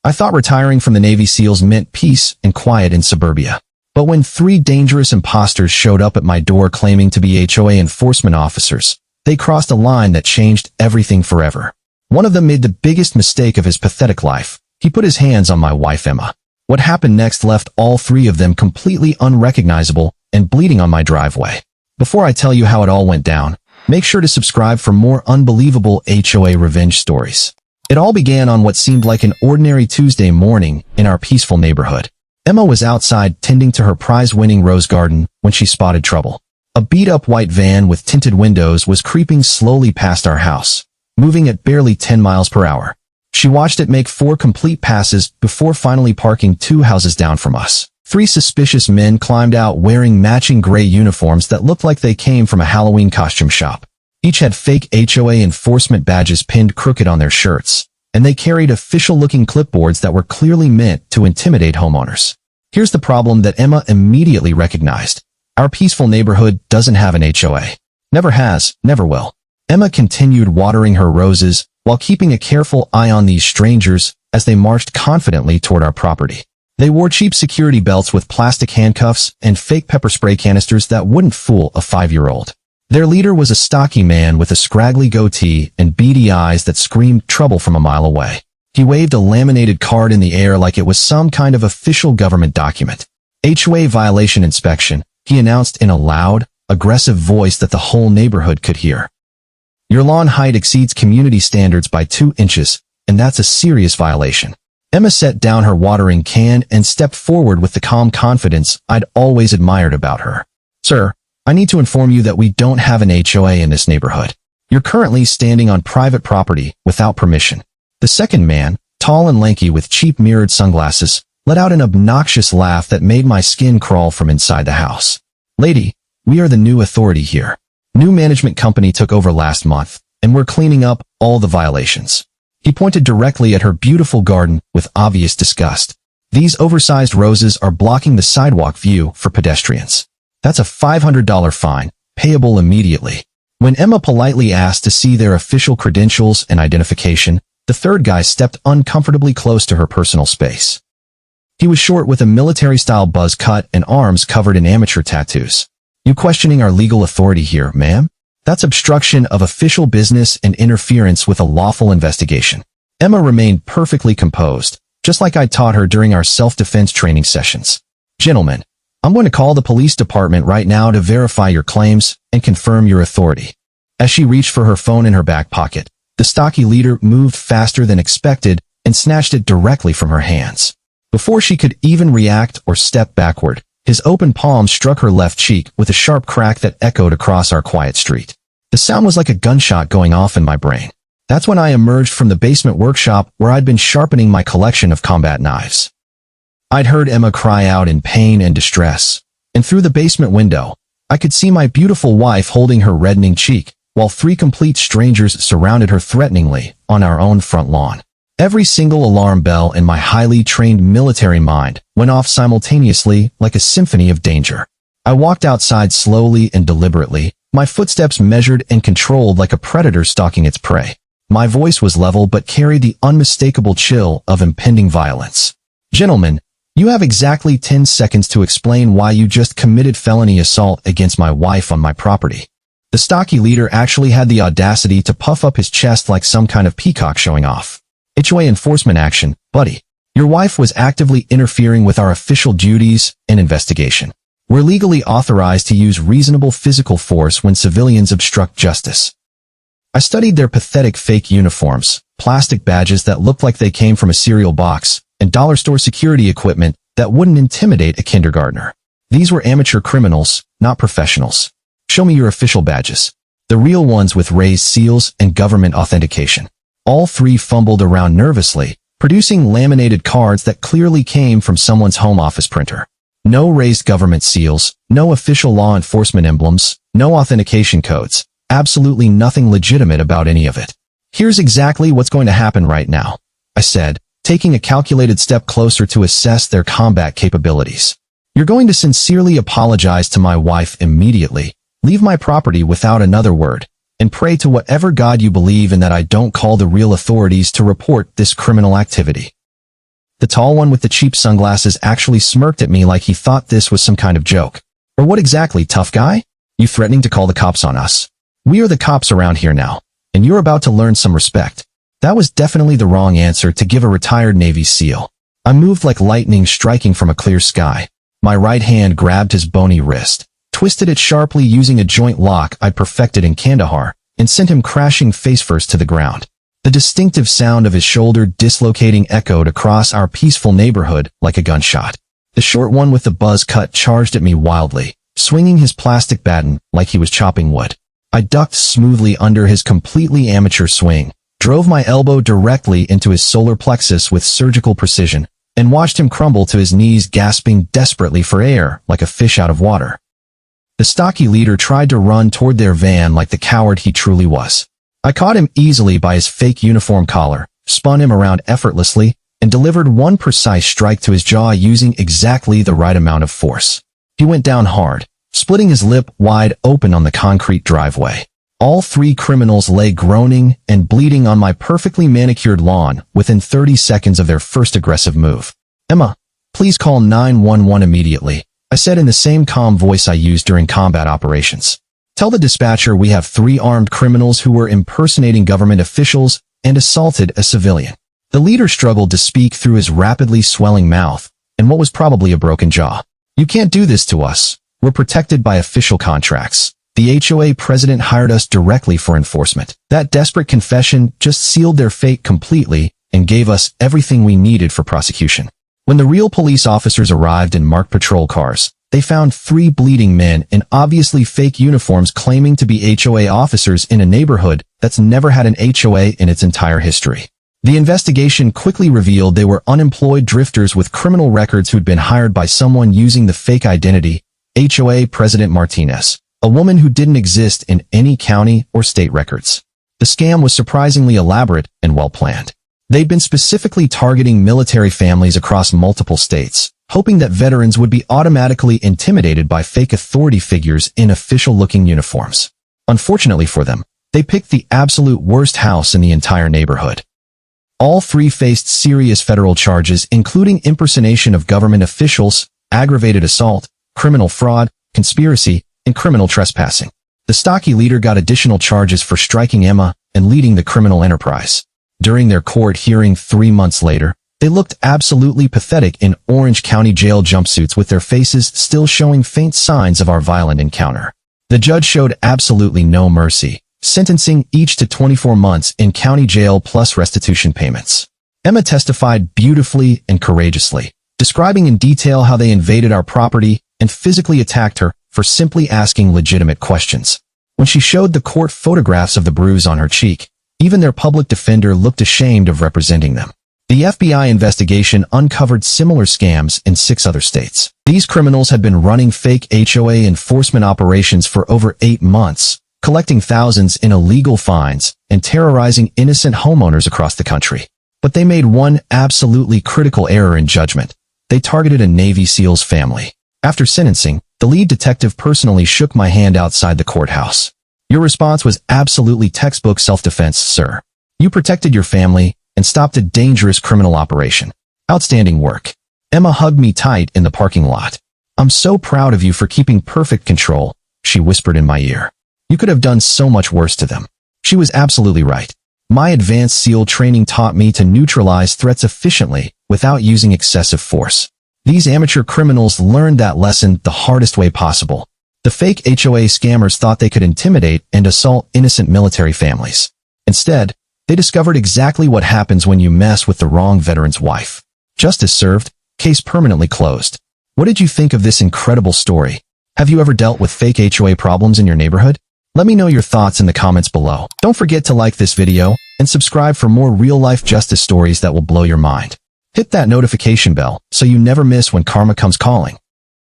I thought retiring from the Navy SEALs meant peace and quiet in suburbia. But when 3 dangerous imposters showed up at my door claiming to be HOA enforcement officers, they crossed a line that changed everything forever. One of them made the biggest mistake of his pathetic life. He put his hands on my wife, Emma. What happened next left all 3 of them completely unrecognizable and bleeding on my driveway. Before I tell you how it all went down, make sure to subscribe for more unbelievable HOA revenge stories. It all began on what seemed like an ordinary Tuesday morning in our peaceful neighborhood. Emma was outside tending to her prize-winning rose garden when she spotted trouble. A beat-up white van with tinted windows was creeping slowly past our house, moving at barely 10 miles per hour. She watched it make 4 complete passes before finally parking 2 houses down from us. 3 suspicious men climbed out wearing matching gray uniforms that looked like they came from a Halloween costume shop. Each had fake HOA enforcement badges pinned crooked on their shirts, and they carried official-looking clipboards that were clearly meant to intimidate homeowners. Here's the problem that Emma immediately recognized. Our peaceful neighborhood doesn't have an HOA. Never has, never will. Emma continued watering her roses while keeping a careful eye on these strangers as they marched confidently toward our property. They wore cheap security belts with plastic handcuffs and fake pepper spray canisters that wouldn't fool a 5-year-old. Their leader was a stocky man with a scraggly goatee and beady eyes that screamed trouble from a mile away. He waved a laminated card in the air like it was some kind of official government document. HOA violation inspection, he announced in a loud, aggressive voice that the whole neighborhood could hear. Your lawn height exceeds community standards by 2 inches, and that's a serious violation. Emma set down her watering can and stepped forward with the calm confidence I'd always admired about her. Sir, I need to inform you that we don't have an HOA in this neighborhood. You're currently standing on private property without permission. The second man, tall and lanky with cheap mirrored sunglasses, let out an obnoxious laugh that made my skin crawl from inside the house. Lady, we are the new authority here. New management company took over last month, and we're cleaning up all the violations. He pointed directly at her beautiful garden with obvious disgust. These oversized roses are blocking the sidewalk view for pedestrians. That's a $500 fine, payable immediately. When Emma politely asked to see their official credentials and identification, the third guy stepped uncomfortably close to her personal space. He was short with a military-style buzz cut and arms covered in amateur tattoos. You questioning our legal authority here, ma'am? That's obstruction of official business and interference with a lawful investigation. Emma remained perfectly composed, just like I taught her during our self-defense training sessions. Gentlemen, I'm going to call the police department right now to verify your claims and confirm your authority. As she reached for her phone in her back pocket, the stocky leader moved faster than expected and snatched it directly from her hands. Before she could even react or step backward, his open palm struck her left cheek with a sharp crack that echoed across our quiet street. The sound was like a gunshot going off in my brain. That's when I emerged from the basement workshop where I'd been sharpening my collection of combat knives. I'd heard Emma cry out in pain and distress, and through the basement window, I could see my beautiful wife holding her reddening cheek, while 3 complete strangers surrounded her threateningly on our own front lawn. Every single alarm bell in my highly trained military mind went off simultaneously like a symphony of danger. I walked outside slowly and deliberately, my footsteps measured and controlled like a predator stalking its prey. My voice was level but carried the unmistakable chill of impending violence. Gentlemen, you have exactly 10 seconds to explain why you just committed felony assault against my wife on my property. The stocky leader actually had the audacity to puff up his chest like some kind of peacock showing off. HOA enforcement action, buddy. Your wife was actively interfering with our official duties and investigation. We're legally authorized to use reasonable physical force when civilians obstruct justice. I studied their pathetic fake uniforms, plastic badges that looked like they came from a cereal box, and dollar store security equipment that wouldn't intimidate a kindergartner. These were amateur criminals, not professionals. Show me your official badges. The real ones with raised seals and government authentication. All 3 fumbled around nervously, producing laminated cards that clearly came from someone's home office printer. No raised government seals, no official law enforcement emblems, no authentication codes. Absolutely nothing legitimate about any of it. Here's exactly what's going to happen right now, I said, taking a calculated step closer to assess their combat capabilities. You're going to sincerely apologize to my wife immediately, leave my property without another word, and pray to whatever God you believe in that I don't call the real authorities to report this criminal activity. tall one with the cheap sunglasses actually smirked at me like he thought this was some kind of joke. Or what exactly, tough guy? You threatening to call the cops on us? We are the cops around here now, and you're about to learn some respect. That was definitely the wrong answer to give a retired Navy SEAL. I moved like lightning striking from a clear sky. My right hand grabbed his bony wrist, twisted it sharply using a joint lock I'd perfected in Kandahar, and sent him crashing face-first to the ground. The distinctive sound of his shoulder dislocating echoed across our peaceful neighborhood like a gunshot. The short one with the buzz cut charged at me wildly, swinging his plastic baton like he was chopping wood. I ducked smoothly under his completely amateur swing, drove my elbow directly into his solar plexus with surgical precision, and watched him crumble to his knees gasping desperately for air like a fish out of water. The stocky leader tried to run toward their van like the coward he truly was. I caught him easily by his fake uniform collar, spun him around effortlessly, and delivered one precise strike to his jaw using exactly the right amount of force. He went down hard, splitting his lip wide open on the concrete driveway. All three criminals lay groaning and bleeding on my perfectly manicured lawn within 30 seconds of their first aggressive move. Emma, please call 911 immediately, I said in the same calm voice I used during combat operations. Tell the dispatcher we have 3 armed criminals who were impersonating government officials and assaulted a civilian. The leader struggled to speak through his rapidly swelling mouth and what was probably a broken jaw. You can't do this to us. We're protected by official contracts. The HOA president hired us directly for enforcement. That desperate confession just sealed their fate completely and gave us everything we needed for prosecution. When the real police officers arrived in marked patrol cars, they found 3 bleeding men in obviously fake uniforms claiming to be HOA officers in a neighborhood that's never had an HOA in its entire history. The investigation quickly revealed they were unemployed drifters with criminal records who'd been hired by someone using the fake identity, HOA President Martinez, a woman who didn't exist in any county or state records. The scam was surprisingly elaborate and well-planned. They'd been specifically targeting military families across multiple states, hoping that veterans would be automatically intimidated by fake authority figures in official-looking uniforms. Unfortunately for them, they picked the absolute worst house in the entire neighborhood. All 3 faced serious federal charges, including impersonation of government officials, aggravated assault, criminal fraud, conspiracy, and criminal trespassing. The stocky leader got additional charges for striking Emma and leading the criminal enterprise. During their court hearing 3 months later, they looked absolutely pathetic in Orange County jail jumpsuits with their faces still showing faint signs of our violent encounter. The judge showed absolutely no mercy, sentencing each to 24 months in county jail plus restitution payments. Emma testified beautifully and courageously, describing in detail how they invaded our property and physically attacked her for simply asking legitimate questions. When she showed the court photographs of the bruise on her cheek, even their public defender looked ashamed of representing them. The FBI investigation uncovered similar scams in 6 other states. These criminals had been running fake HOA enforcement operations for over 8 months, collecting thousands in illegal fines and terrorizing innocent homeowners across the country. But they made one absolutely critical error in judgment. They targeted a Navy SEAL's family. After sentencing, the lead detective personally shook my hand outside the courthouse. Your response was absolutely textbook self-defense, sir. You protected your family and stopped a dangerous criminal operation. Outstanding work. Emma hugged me tight in the parking lot. I'm so proud of you for keeping perfect control, she whispered in my ear. You could have done so much worse to them. She was absolutely right. My advanced SEAL training taught me to neutralize threats efficiently without using excessive force. These amateur criminals learned that lesson the hardest way possible. The fake HOA scammers thought they could intimidate and assault innocent military families. Instead, they discovered exactly what happens when you mess with the wrong veteran's wife. Justice served, case permanently closed. What did you think of this incredible story? Have you ever dealt with fake HOA problems in your neighborhood? Let me know your thoughts in the comments below. Don't forget to like this video and subscribe for more real-life justice stories that will blow your mind. Hit that notification bell so you never miss when karma comes calling.